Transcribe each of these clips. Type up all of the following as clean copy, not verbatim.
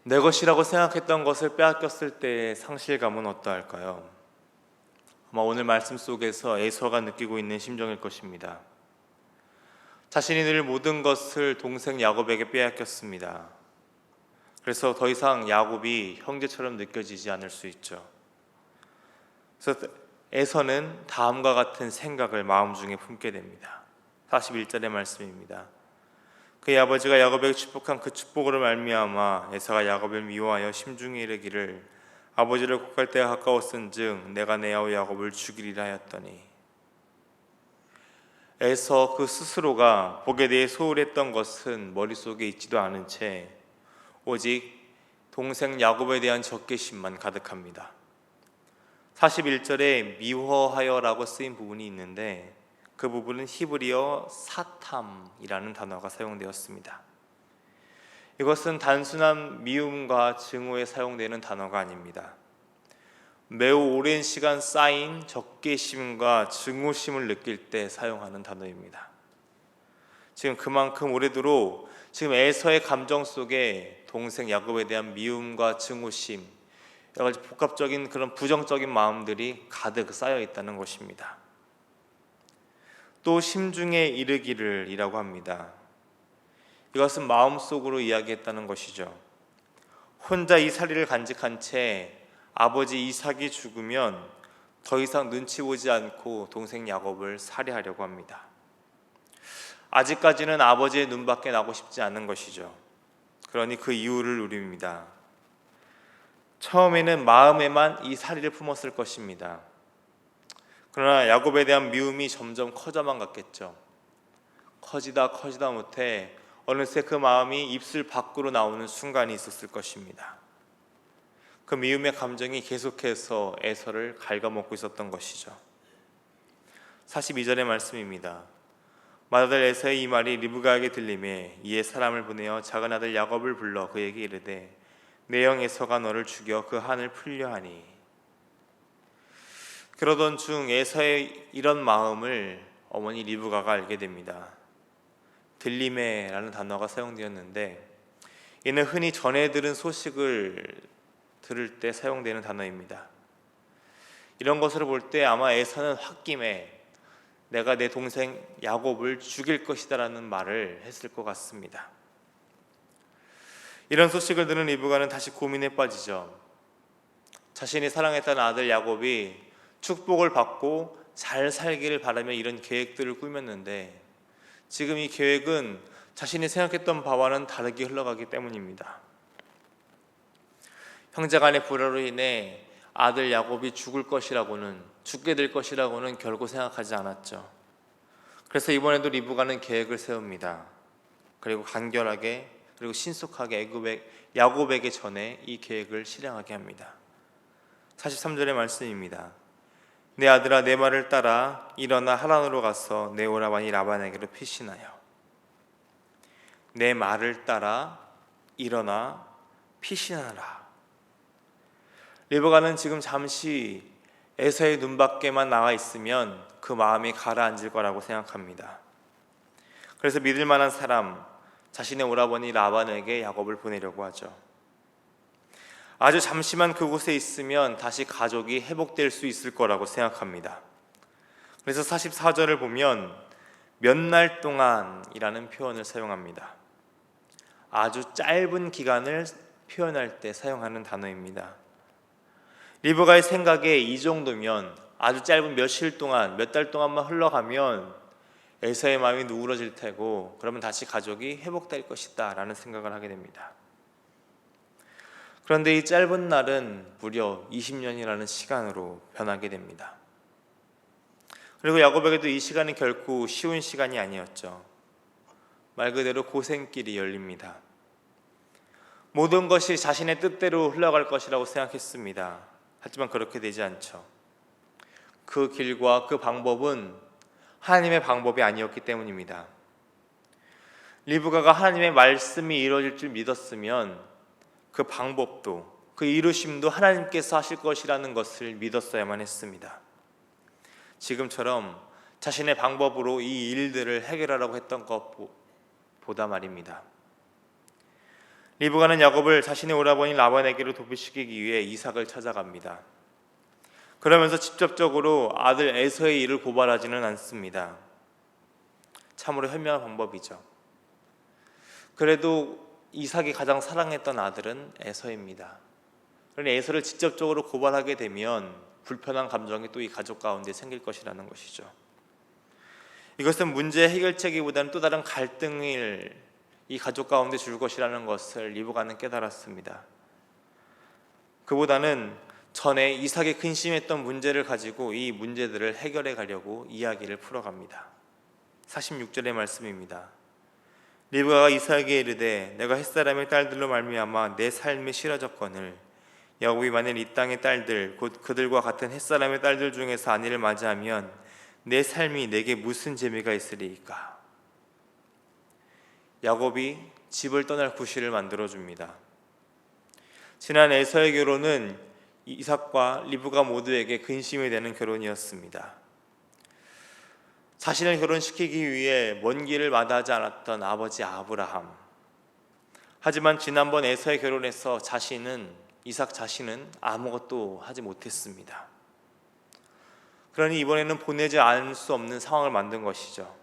내 것이라고 생각했던 것을 빼앗겼을 때의 상실감은 어떠할까요? 아마 오늘 말씀 속에서 에서가 느끼고 있는 심정일 것입니다. 자신이 늘 모든 것을 동생 야곱에게 빼앗겼습니다. 그래서 더 이상 야곱이 형제처럼 느껴지지 않을 수 있죠. 그래서 에서는 다음과 같은 생각을 마음 중에 품게 됩니다. 41절의 말씀입니다. 그의 아버지가 야곱에게 축복한 그 축복으로 말미암아 에서가 야곱을 미워하여 심중에 이르기를 아버지를 곡할 때가 가까웠은즉 내가 내 아우 야곱을 죽이리라 하였더니, 에서 그 스스로가 복에 대해 소홀했던 것은 머릿속에 있지도 않은 채 오직 동생 야곱에 대한 적개심만 가득합니다. 41절에 미워하여라고 쓰인 부분이 있는데 그 부분은 히브리어 사탐이라는 단어가 사용되었습니다. 이것은 단순한 미움과 증오에 사용되는 단어가 아닙니다. 매우 오랜 시간 쌓인 적개심과 증오심을 느낄 때 사용하는 단어입니다. 지금 그만큼 오래도록 지금 에서의 감정 속에 동생 야곱에 대한 미움과 증오심, 여러 가지 복합적인 그런 부정적인 마음들이 가득 쌓여 있다는 것입니다. 또 심중에 이르기를 이라고 합니다. 이것은 마음속으로 이야기했다는 것이죠. 혼자 이 살이를 간직한 채 아버지 이삭이 죽으면 더 이상 눈치 보지 않고 동생 야곱을 살해하려고 합니다. 아직까지는 아버지의 눈밖에 나고 싶지 않은 것이죠. 그러니 그 이유를 누립니다. 처음에는 마음에만 이 살이를 품었을 것입니다. 그러나 야곱에 대한 미움이 점점 커져만 갔겠죠. 커지다 못해 어느새 그 마음이 입술 밖으로 나오는 순간이 있었을 것입니다. 그 미움의 감정이 계속해서 에서를 갉아먹고 있었던 것이죠. 42절의 말씀입니다. 맏아들 에서의 이 말이 리브가에게 들리매 이에 사람을 보내어 작은 아들 야곱을 불러 그에게 이르되 내 형 에서가 너를 죽여 그 한을 풀려 하니. 그러던 중 에서의 이런 마음을 어머니 리브가가 알게 됩니다. 들리매라는 단어가 사용되었는데 이는 흔히 전해 들은 소식을 들을 때 사용되는 단어입니다. 이런 것을 볼 때 아마 에서는 홧김에 내가 내 동생 야곱을 죽일 것이다 라는 말을 했을 것 같습니다. 이런 소식을 들은 리브가는 다시 고민에 빠지죠. 자신이 사랑했던 아들 야곱이 축복을 받고 잘 살기를 바라며 이런 계획들을 꾸몄는데 지금 이 계획은 자신이 생각했던 바와는 다르게 흘러가기 때문입니다. 형제간의 불화로 인해 아들 야곱이 죽게 될 것이라고는 결코 생각하지 않았죠. 그래서 이번에도 리브가는 계획을 세웁니다. 그리고 간결하게 그리고 신속하게 야곱에게 전해 이 계획을 실행하게 합니다. 43절의 말씀입니다. 내 아들아 내 말을 따라 일어나 하란으로 가서 내 오라버니 라반에게로 피신하여. 내 말을 따라 일어나 피신하라. 리브가는 지금 잠시 에서의 눈밖에만 나와 있으면 그 마음이 가라앉을 거라고 생각합니다. 그래서 믿을 만한 사람, 자신의 오라버니 라반에게 야곱을 보내려고 하죠. 아주 잠시만 그곳에 있으면 다시 가족이 회복될 수 있을 거라고 생각합니다. 그래서 44절을 보면 몇 날 동안이라는 표현을 사용합니다. 아주 짧은 기간을 표현할 때 사용하는 단어입니다. 리브가의 생각에 이 정도면 아주 짧은 며칠 동안, 몇 달 동안만 흘러가면 에서의 마음이 누그러질 테고 그러면 다시 가족이 회복될 것이다 라는 생각을 하게 됩니다. 그런데 이 짧은 날은 무려 20년이라는 시간으로 변하게 됩니다. 그리고 야곱에게도 이 시간이 결코 쉬운 시간이 아니었죠. 말 그대로 고생길이 열립니다. 모든 것이 자신의 뜻대로 흘러갈 것이라고 생각했습니다. 하지만 그렇게 되지 않죠. 그 길과 그 방법은 하나님의 방법이 아니었기 때문입니다. 리브가가 하나님의 말씀이 이루어질 줄 믿었으면 그 방법도 그 이루심도 하나님께서 하실 것이라는 것을 믿었어야만 했습니다. 지금처럼 자신의 방법으로 이 일들을 해결하라고 했던 것보다 말입니다. 리브가는 야곱을 자신의 오라버니 라반에게로 도피시키기 위해 이삭을 찾아갑니다. 그러면서 직접적으로 아들 에서의 일을 고발하지는 않습니다. 참으로 현명한 방법이죠. 그래도 이삭이 가장 사랑했던 아들은 에서입니다. 그러니 에서를 직접적으로 고발하게 되면 불편한 감정이 또 이 가족 가운데 생길 것이라는 것이죠. 이것은 문제 해결책이보다는 또 다른 갈등을 이 가족 가운데 줄 것이라는 것을 리브가는 깨달았습니다. 그보다는 전에 이삭이 근심했던 문제를 가지고 이 문제들을 해결해 가려고 이야기를 풀어갑니다. 46절의 말씀입니다. 리브가가 이삭에게 이르되 내가 햇사람의 딸들로 말미암아 내 삶이 싫어졌거늘 야곱이 만일 이 땅의 딸들 곧 그들과 같은 햇사람의 딸들 중에서 아내를 맞이하면 내 삶이 내게 무슨 재미가 있으리이까. 야곱이 집을 떠날 구실을 만들어줍니다. 지난 에서의 결혼은 이삭과 리브가 모두에게 근심이 되는 결혼이었습니다. 자신을 결혼시키기 위해 먼 길을 마다하지 않았던 아버지 아브라함. 하지만 지난번 에서의 결혼에서 이삭 자신은 아무것도 하지 못했습니다. 그러니 이번에는 보내지 않을 수 없는 상황을 만든 것이죠.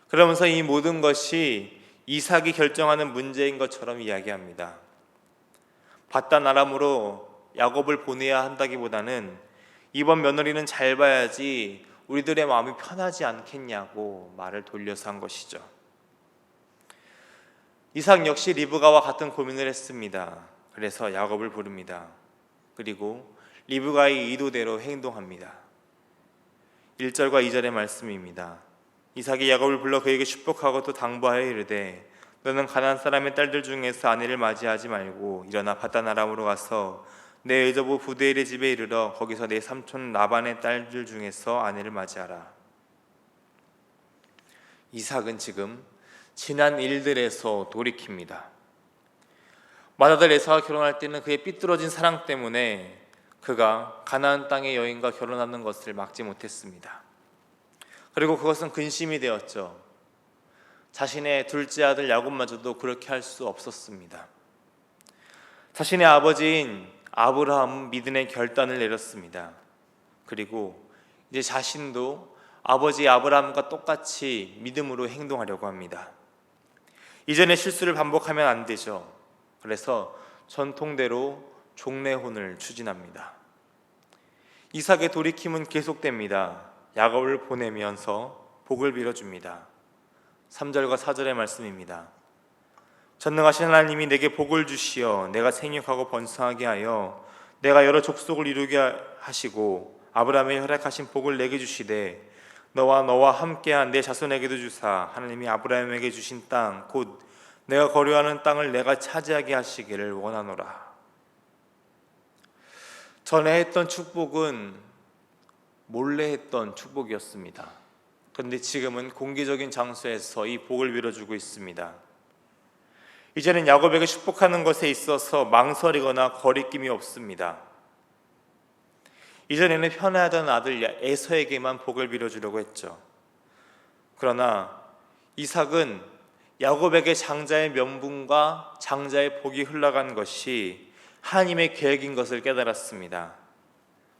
그러면서 이 모든 것이 이삭이 결정하는 문제인 것처럼 이야기합니다. 바단 아람으로 야곱을 보내야 한다기보다는 이번 며느리는 잘 봐야지 우리들의 마음이 편하지 않겠냐고 말을 돌려서 한 것이죠. 이삭 역시 리브가와 같은 고민을 했습니다. 그래서 야곱을 부릅니다. 그리고 리브가의 의도대로 행동합니다. 1절과 2절의 말씀입니다. 이삭이 야곱을 불러 그에게 축복하고 또 당부하여 이르되 너는 가나안 사람의 딸들 중에서 아내를 맞이하지 말고 일어나 바단 아람으로 가서 내 여자부 부두엘의 집에 이르러 거기서 내 삼촌 라반의 딸들 중에서 아내를 맞이하라. 이삭은 지금 지난 일들에서 돌이킵니다. 맏아들 에사와 결혼할 때는 그의 삐뚤어진 사랑 때문에 그가 가나안 땅의 여인과 결혼하는 것을 막지 못했습니다. 그리고 그것은 근심이 되었죠. 자신의 둘째 아들 야곱마저도 그렇게 할 수 없었습니다. 자신의 아버지인 아브라함은 믿음의 결단을 내렸습니다. 그리고 이제 자신도 아버지 아브라함과 똑같이 믿음으로 행동하려고 합니다. 이전의 실수를 반복하면 안 되죠. 그래서 전통대로 종례혼을 추진합니다. 이삭의 돌이킴은 계속됩니다. 야곱을 보내면서 복을 빌어줍니다. 3절과 4절의 말씀입니다. 전능하신 하나님이 내게 복을 주시어 내가 생육하고 번성하게 하여 내가 여러 족속을 이루게 하시고 아브라함의 허락하신 복을 내게 주시되 너와 함께한 내 자손에게도 주사 하나님이 아브라함에게 주신 땅 곧 내가 거류하는 땅을 내가 차지하게 하시기를 원하노라. 전에 했던 축복은 몰래 했던 축복이었습니다. 그런데 지금은 공개적인 장소에서 이 복을 빌어주고 있습니다. 이제는 야곱에게 축복하는 것에 있어서 망설이거나 거리낌이 없습니다. 이전에는 편애하던 아들 에서에게만 복을 빌어주려고 했죠. 그러나 이삭은 야곱에게 장자의 명분과 장자의 복이 흘러간 것이 하나님의 계획인 것을 깨달았습니다.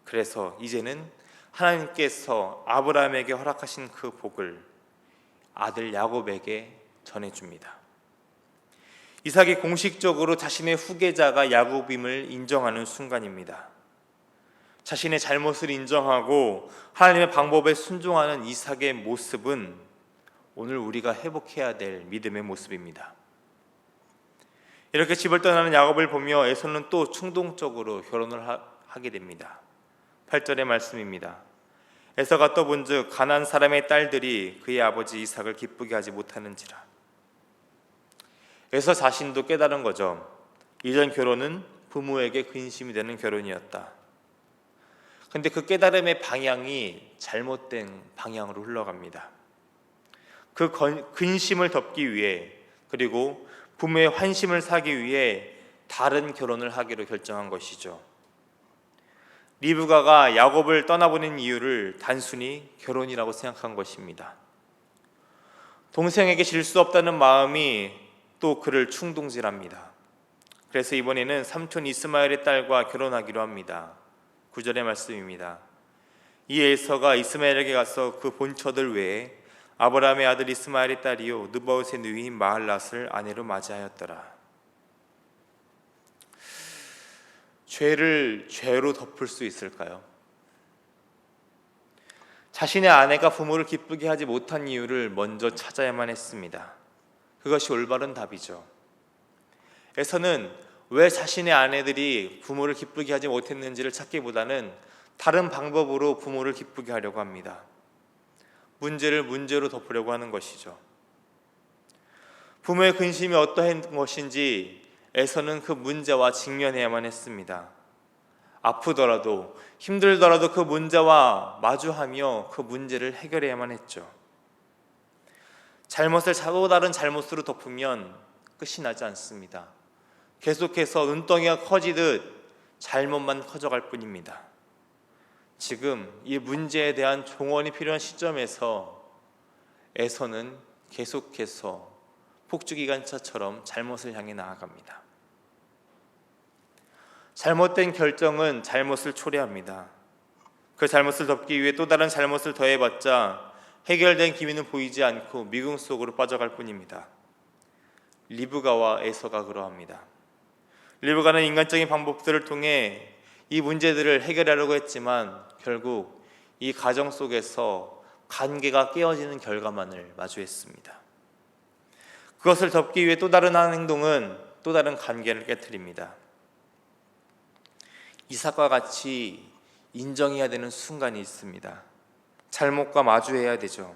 그래서 이제는 하나님께서 아브라함에게 허락하신 그 복을 아들 야곱에게 전해줍니다. 이삭이 공식적으로 자신의 후계자가 야곱임을 인정하는 순간입니다. 자신의 잘못을 인정하고 하나님의 방법에 순종하는 이삭의 모습은 오늘 우리가 회복해야 될 믿음의 모습입니다. 이렇게 집을 떠나는 야곱을 보며 에서는 또 충동적으로 결혼을 하게 됩니다. 8절의 말씀입니다. 에서가 또 본즉 가나안 사람의 딸들이 그의 아버지 이삭을 기쁘게 하지 못하는지라. 에서 자신도 깨달은 거죠. 이전 결혼은 부모에게 근심이 되는 결혼이었다. 그런데 그 깨달음의 방향이 잘못된 방향으로 흘러갑니다. 그 근심을 덮기 위해 그리고 부모의 환심을 사기 위해 다른 결혼을 하기로 결정한 것이죠. 리브가가 야곱을 떠나보낸 이유를 단순히 결혼이라고 생각한 것입니다. 동생에게 질 수 없다는 마음이 또 그를 충동질합니다. 그래서 이번에는 삼촌 이스마엘의 딸과 결혼하기로 합니다. 9절의 말씀입니다. 이 에서가 이스마엘에게 가서 그 본처들 외에 아브라함의 아들 이스마엘의 딸이요 느바옷의 누이인 마할랏을 아내로 맞이하였더라. 죄를 죄로 덮을 수 있을까요? 자신의 아내가 부모를 기쁘게 하지 못한 이유를 먼저 찾아야만 했습니다. 그것이 올바른 답이죠. 에서는 왜 자신의 아내들이 부모를 기쁘게 하지 못했는지를 찾기보다는 다른 방법으로 부모를 기쁘게 하려고 합니다. 문제를 문제로 덮으려고 하는 것이죠. 부모의 근심이 어떠한 것인지 에서는 그 문제와 직면해야만 했습니다. 아프더라도 힘들더라도 그 문제와 마주하며 그 문제를 해결해야만 했죠. 잘못을 자고 다른 잘못으로 덮으면 끝이 나지 않습니다. 계속해서 눈덩이가 커지듯 잘못만 커져갈 뿐입니다. 지금 이 문제에 대한 종언이 필요한 시점에서 에서는 계속해서 폭주기관차처럼 잘못을 향해 나아갑니다. 잘못된 결정은 잘못을 초래합니다. 그 잘못을 덮기 위해 또 다른 잘못을 더해봤자 해결된 기미는 보이지 않고 미궁 속으로 빠져갈 뿐입니다. 리브가와 에서가 그러합니다. 리브가는 인간적인 방법들을 통해 이 문제들을 해결하려고 했지만 결국 이 가정 속에서 관계가 깨어지는 결과만을 마주했습니다. 그것을 덮기 위해 또 다른 한 행동은 또 다른 관계를 깨트립니다. 이삭과 같이 인정해야 되는 순간이 있습니다. 잘못과 마주해야 되죠.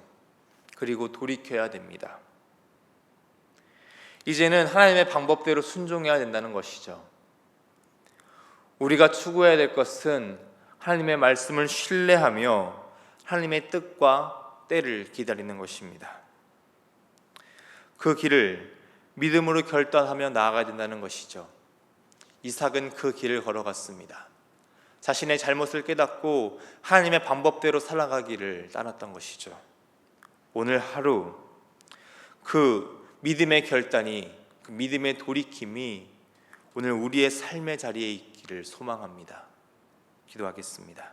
그리고 돌이켜야 됩니다. 이제는 하나님의 방법대로 순종해야 된다는 것이죠. 우리가 추구해야 될 것은 하나님의 말씀을 신뢰하며 하나님의 뜻과 때를 기다리는 것입니다. 그 길을 믿음으로 결단하며 나아가야 된다는 것이죠. 이삭은 그 길을 걸어갔습니다. 자신의 잘못을 깨닫고 하나님의 방법대로 살아가기를 따랐던 것이죠. 오늘 하루 그 믿음의 결단이, 그 믿음의 돌이킴이 오늘 우리의 삶의 자리에 있기를 소망합니다. 기도하겠습니다.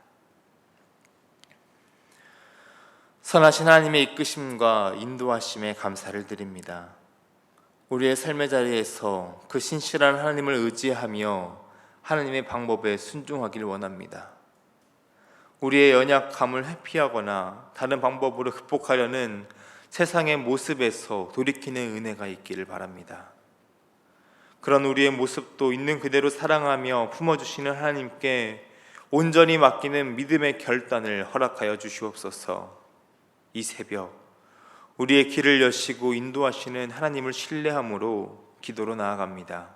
선하신 하나님의 이끄심과 인도하심에 감사를 드립니다. 우리의 삶의 자리에서 그 신실한 하나님을 의지하며 하나님의 방법에 순종하기를 원합니다. 우리의 연약함을 회피하거나 다른 방법으로 극복하려는 세상의 모습에서 돌이키는 은혜가 있기를 바랍니다. 그런 우리의 모습도 있는 그대로 사랑하며 품어주시는 하나님께 온전히 맡기는 믿음의 결단을 허락하여 주시옵소서. 이 새벽 우리의 길을 여시고 인도하시는 하나님을 신뢰함으로 기도로 나아갑니다.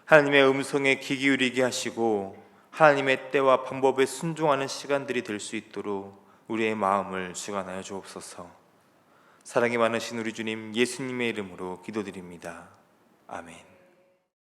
하나님의 음성에 귀 기울이게 하시고 하나님의 때와 방법에 순종하는 시간들이 될 수 있도록 우리의 마음을 주관하여 주옵소서. 사랑이 많으신 우리 주님 예수님의 이름으로 기도드립니다. 아멘.